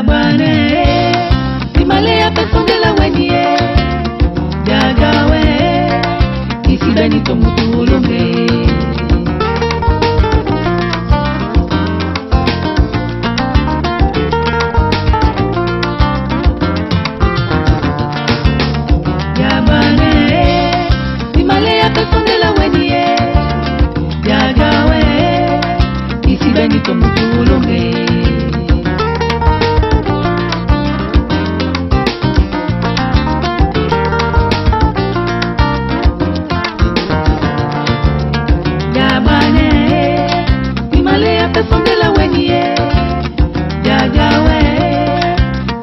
Jabane, Himalaya pesondela wenye Jagawe, Isibeni tomutulunge Jabane, Himalaya pesondela wenye Jagawe, Isibeni tomutulunge pesondela wenye Jagawe,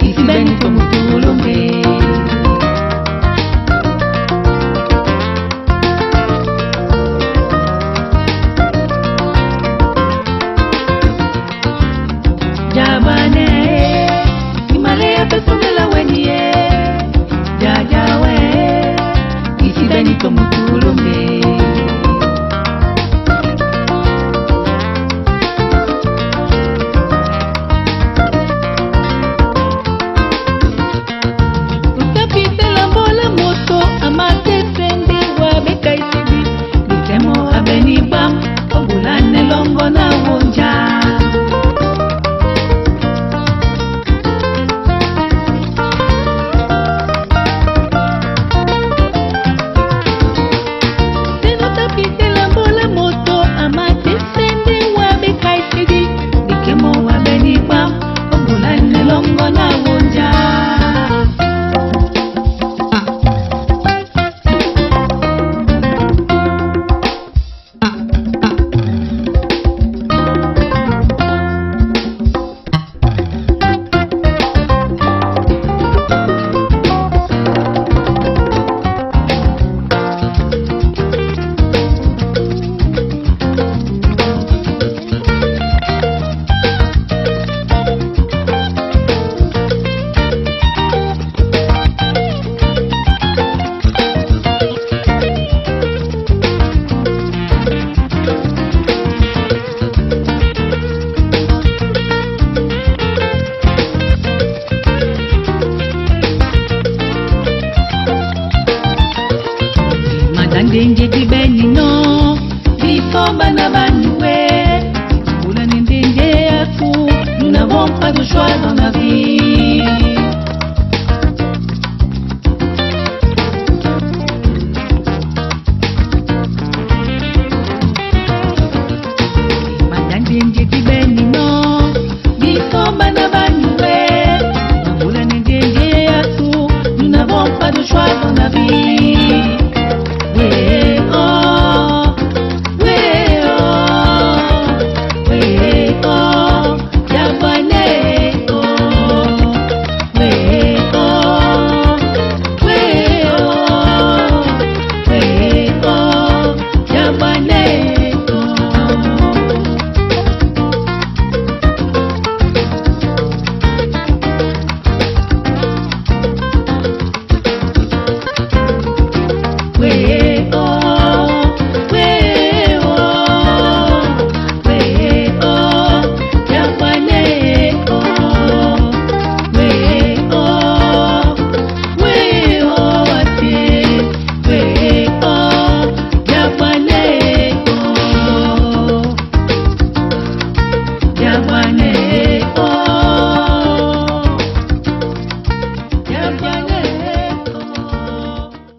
Isibeni tomutulunge Jabane, Himalaya pesondela wenye Jagawe, Isibeni tomutulunge Ndenje tibeni no Bifomba na banoué Oula ndenje akou Nous n'avons pas de choix dans la vie Madame ndenje tibeni no Bifomba na banoué Oula ndenje akou Nous n'avons pas de choix dans la vie Jabane